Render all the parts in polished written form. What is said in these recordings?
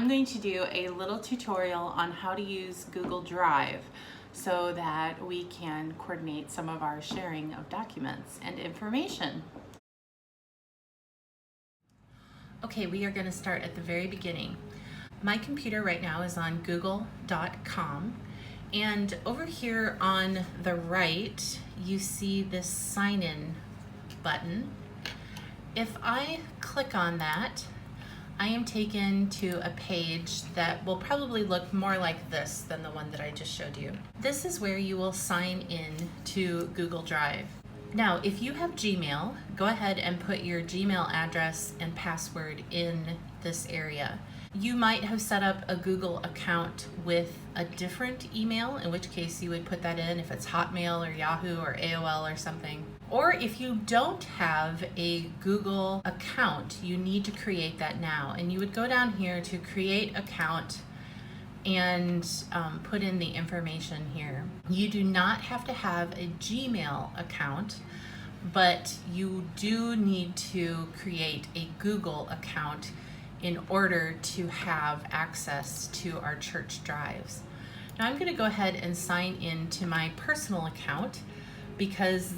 I'm going to do a little tutorial on how to use Google Drive so that we can coordinate some of our sharing of documents and information. Okay, we are going to start at the very beginning. My computer right now is on google.com, and over here on the right you see this sign in button. If I click on that, I am taken to a page that will probably look more like this than the one that I just showed you. This is where you will sign in to Google Drive. Now, if you have Gmail, go ahead and put your Gmail address and password in this area. You might have set up a Google account with a different email, in which case you would put that in if it's Hotmail or Yahoo or AOL or something. Or if you don't have a Google account, you need to create that now. And you would go down here to create account and put in the information here. You do not have to have a Gmail account, but you do need to create a Google account in order to have access to our church drives. Now I'm gonna go ahead and sign in to my personal account because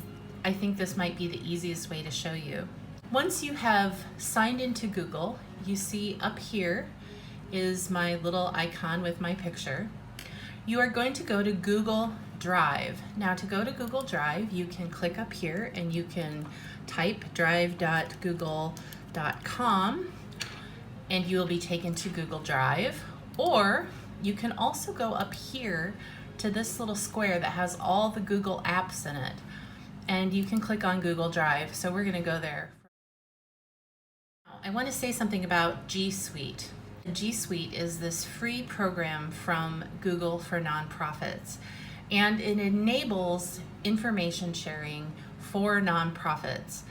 I think this might be the easiest way to show you. Once you have signed into Google, you see up here is my little icon with my picture. You are going to go to Google Drive. Now to go to Google Drive, you can click up here and you can type drive.google.com and you will be taken to Google Drive. Or you can also go up here to this little square that has all the Google apps in it, and you can click on Google Drive. So we're gonna go there. I want to say something about GSuite. GSuite is this free program from Google for nonprofits, and it enables information sharing for nonprofits.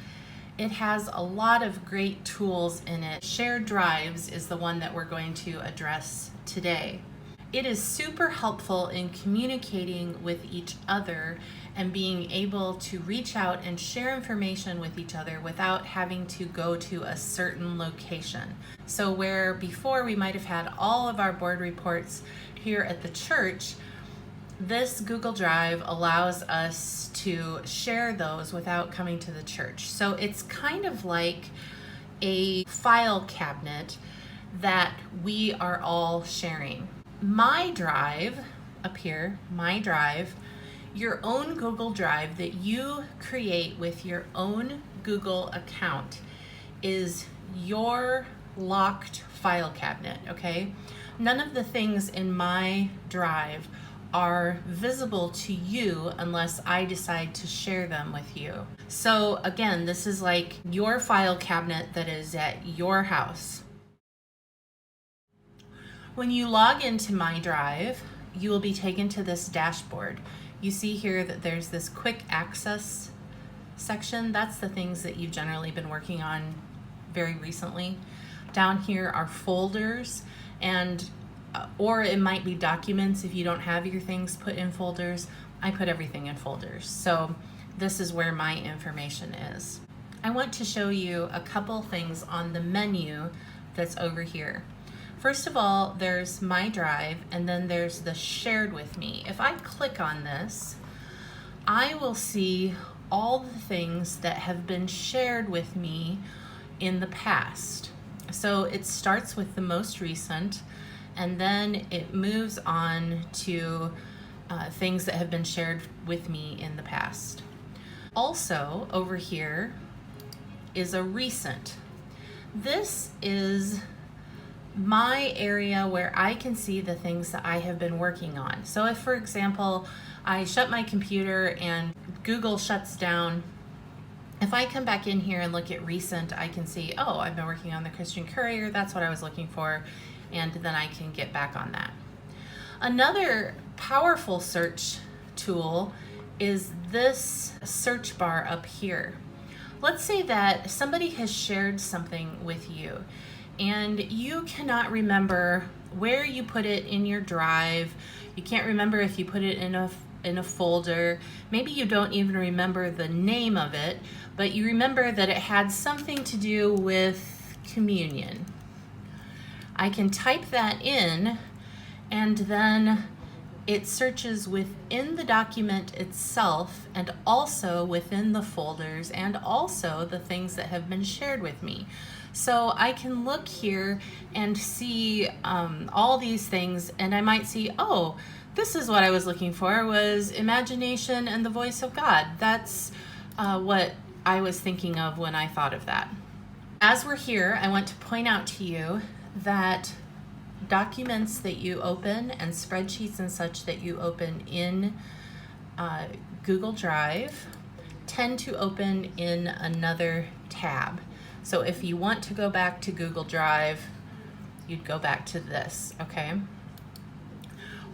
It has a lot of great tools in it. Shared drives is the one that we're going to address today. It is super helpful in communicating with each other and being able to reach out and share information with each other without having to go to a certain location. So where before we might have had all of our board reports here at the church, this Google Drive allows us to share those without coming to the church. So it's kind of like a file cabinet that we are all sharing. My Drive, up here, My Drive, your own Google Drive that you create with your own Google account is your locked file cabinet, okay? None of the things in My Drive are visible to you unless I decide to share them with you. So again, this is like your file cabinet that is at your house. When you log into My Drive, you will be taken to this dashboard. You see here that there's this quick access section. That's the things that you've generally been working on very recently. Down here are folders, and or it might be documents if you don't have your things put in folders. I put everything in folders. So this is where my information is. I want to show you a couple things on the menu that's over here. First of all, there's My Drive, and then there's the Shared With Me. If I click on this, I will see all the things that have been shared with me in the past. So it starts with the most recent, and then it moves on to things that have been shared with me in the past. Also, over here is a recent. This is my area where I can see the things that I have been working on. So if, for example, I shut my computer and Google shuts down, if I come back in here and look at recent, I can see, oh, I've been working on the Christian Courier, that's what I was looking for, and then I can get back on that. Another powerful search tool is this search bar up here. Let's say that somebody has shared something with you and you cannot remember where you put it in your drive. You can't remember if you put it in a folder. Maybe you don't even remember the name of it, but you remember that it had something to do with communion. I can type that in, and then it searches within the document itself and also within the folders and also the things that have been shared with me. So I can look here and see all these things, and I might see, oh, this is what I was looking for, was imagination and the voice of God. That's what I was thinking of when I thought of that. As we're here, I want to point out to you that documents that you open and spreadsheets and such that you open in Google Drive tend to open in another tab. So if you want to go back to Google Drive, you'd go back to this, okay?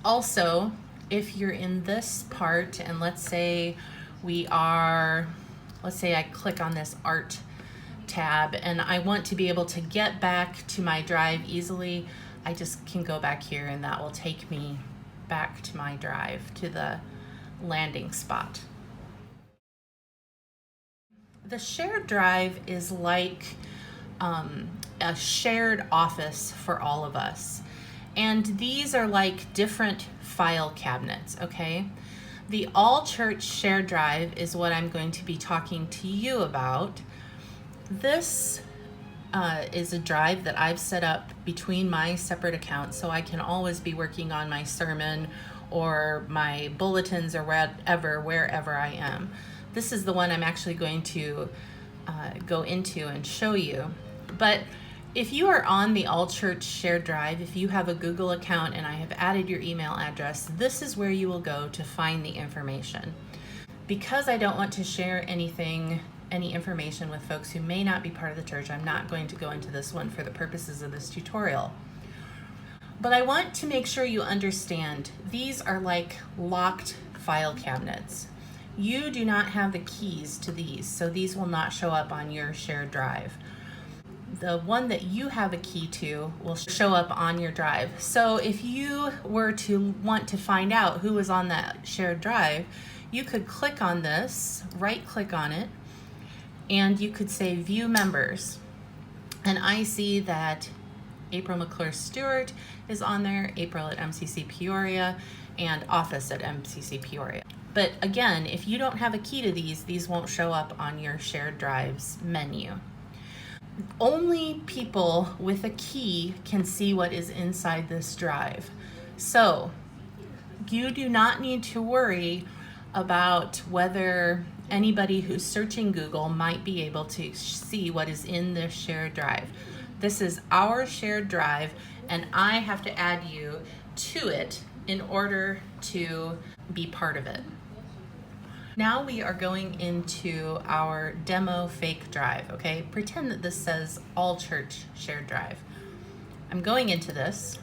Also, if you're in this part, and let's say I click on this art tab and I want to be able to get back to my drive easily, I just can go back here and that will take me back to my drive, to the landing spot. The shared drive is like a shared office for all of us. And these are like different file cabinets, okay? The all church shared drive is what I'm going to be talking to you about. This is a drive that I've set up between my separate accounts so I can always be working on my sermon or my bulletins or wherever I am. This is the one I'm actually going to go into and show you. But if you are on the All Church Shared Drive, if you have a Google account and I have added your email address, this is where you will go to find the information. Because I don't want to share any information with folks who may not be part of the church, I'm not going to go into this one for the purposes of this tutorial. But I want to make sure you understand these are like locked file cabinets. You do not have the keys to these, so these will not show up on your shared drive. The one that you have a key to will show up on your drive. So if you were to want to find out who was on that shared drive, you could click on this, right click on it, and you could say view members. And I see that April McClure Stewart is on there, April at MCC Peoria, and Office at MCC Peoria. But again, if you don't have a key to these won't show up on your shared drives menu. Only people with a key can see what is inside this drive. So you do not need to worry about whether anybody who's searching Google might be able to see what is in this shared drive. This is our shared drive, and I have to add you to it in order to be part of it. Now we are going into our demo fake drive, okay? Pretend that this says all church shared drive. I'm going into this.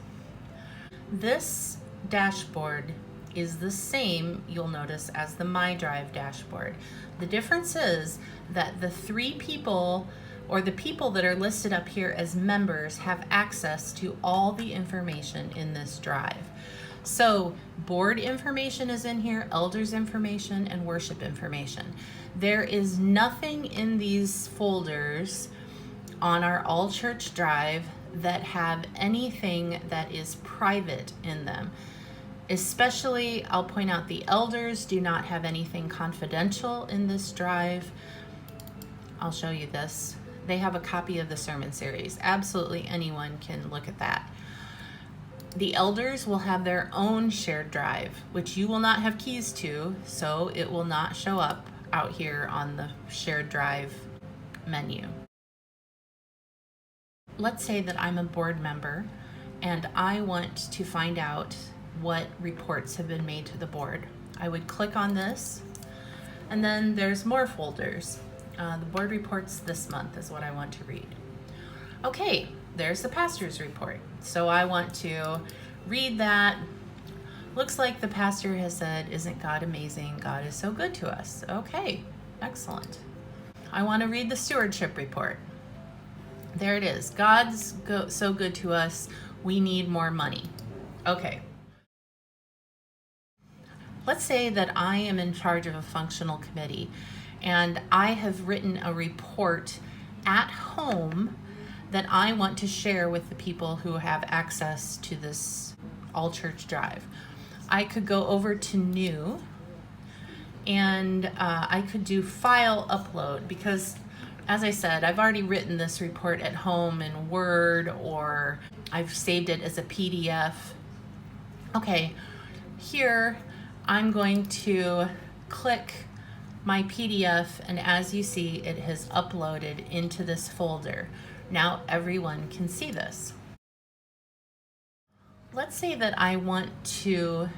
This dashboard is the same, you'll notice, as the My Drive dashboard. The difference is that the three people, or the people that are listed up here as members, have access to all the information in this drive. So board information is in here, elders information, and worship information. There is nothing in these folders on our All Church Drive that have anything that is private in them. Especially, I'll point out, the elders do not have anything confidential in this drive. I'll show you this. They have a copy of the sermon series. Absolutely anyone can look at that. The elders will have their own shared drive, which you will not have keys to, so it will not show up out here on the shared drive menu. Let's say that I'm a board member and I want to find out what reports have been made to the board. I would click on this, and then there's more folders. The board reports this month is what I want to read. Okay, there's the pastor's report. So I want to read that. Looks like the pastor has said, "Isn't God amazing? God is so good to us." Okay, excellent. I want to read the stewardship report. There it is. God's so good to us. We need more money. Okay. Let's say that I am in charge of a functional committee and I have written a report at home that I want to share with the people who have access to this all church drive. I could go over to new, and I could do file upload, because as I said, I've already written this report at home in Word, or I've saved it as a PDF. Okay, here I'm going to click my PDF, and as you see, it has uploaded into this folder. Now everyone can see this. Let's say that I want to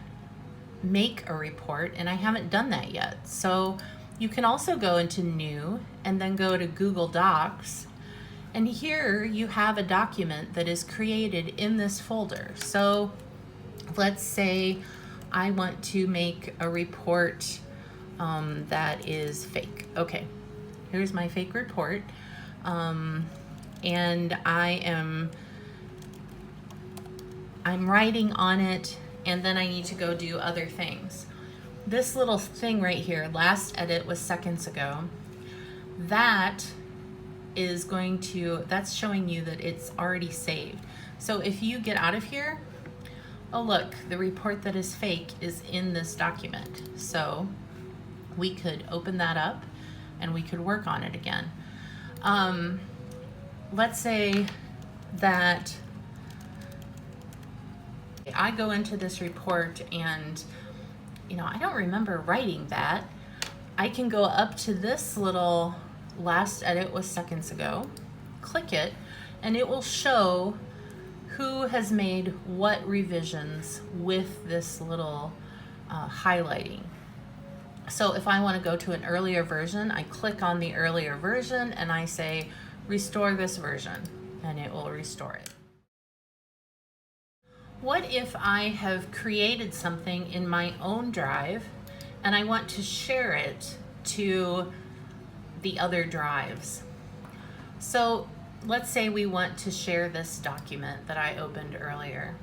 make a report, and I haven't done that yet. So you can also go into New and then go to Google Docs, and here you have a document that is created in this folder. So let's say I want to make a report that is fake. Okay, here's my fake report, and I'm writing on it, and then I need to go do other things. This little thing right here, last edit was seconds ago, that is that's showing you that it's already saved. So if you get out of here, oh look, the report that is fake is in this document. So we could open that up and we could work on it again. Let's say that I go into this report and, I don't remember writing that. I can go up to this little last edit was seconds ago, click it, and it will show who has made what revisions with this little highlighting. So if I want to go to an earlier version, I click on the earlier version and I say, restore this version, and it will restore it. What if I have created something in my own drive and I want to share it to the other drives? So let's say we want to share this document that I opened earlier.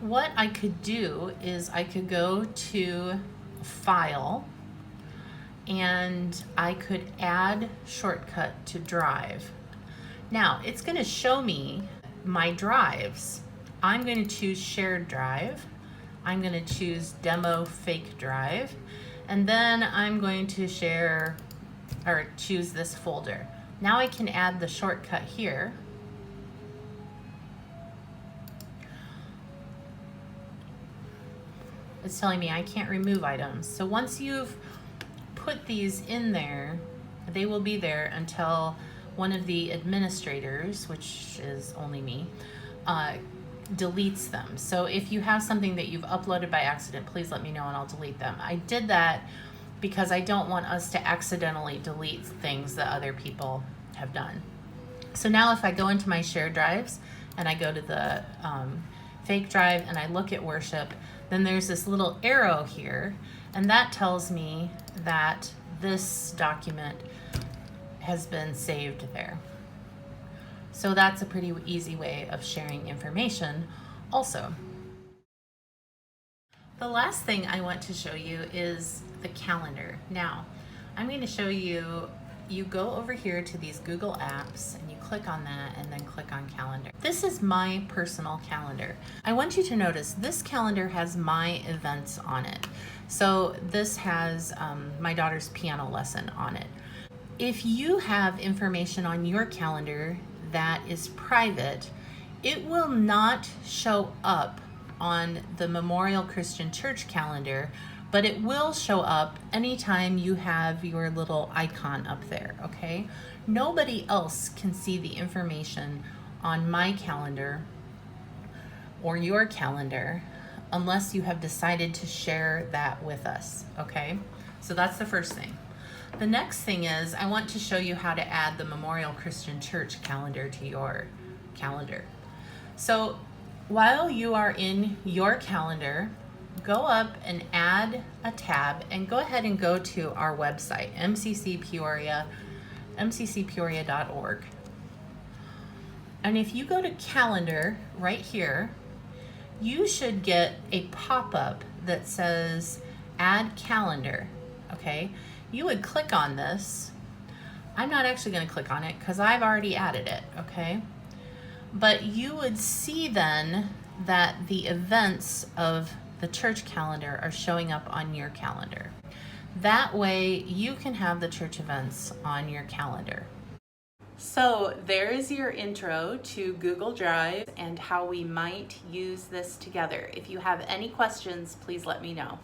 What I could do is I could go to File, and I could add shortcut to Drive. Now it's going to show me my drives. I'm going to choose Shared Drive. I'm going to choose Demo Fake Drive, and then I'm going to choose this folder. Now I can add the shortcut here. It's telling me I can't remove items. So once you've put these in there, they will be there until one of the administrators, which is only me, deletes them. So if you have something that you've uploaded by accident, please let me know and I'll delete them. I did that because I don't want us to accidentally delete things that other people have done. So now if I go into my shared drives and I go to the fake drive and I look at worship, then there's this little arrow here, and that tells me that this document has been saved there. So that's a pretty easy way of sharing information also. The last thing I want to show you is the calendar. Now, I'm going to show you, you go over here to these Google Apps and you click on that and then click on calendar. This is my personal calendar. I want you to notice this calendar has my events on it. So this has my daughter's piano lesson on it. If you have information on your calendar that is private, it will not show up on the Memorial Christian Church calendar, but it will show up anytime you have your little icon up there, okay? Nobody else can see the information on my calendar or your calendar unless you have decided to share that with us, okay? So that's the first thing. The next thing is I want to show you how to add the Memorial Christian Church calendar to your calendar. So while you are in your calendar, go up and add a tab and go ahead and go to our website, mccpeoria.org. And if you go to calendar right here, you should get a pop-up that says add calendar, okay? You would click on this, I'm not actually going to click on it because I've already added it, okay? But you would see then that the events of the church calendar are showing up on your calendar. That way you can have the church events on your calendar. So there's your intro to Google Drive and how we might use this together. If you have any questions, please let me know.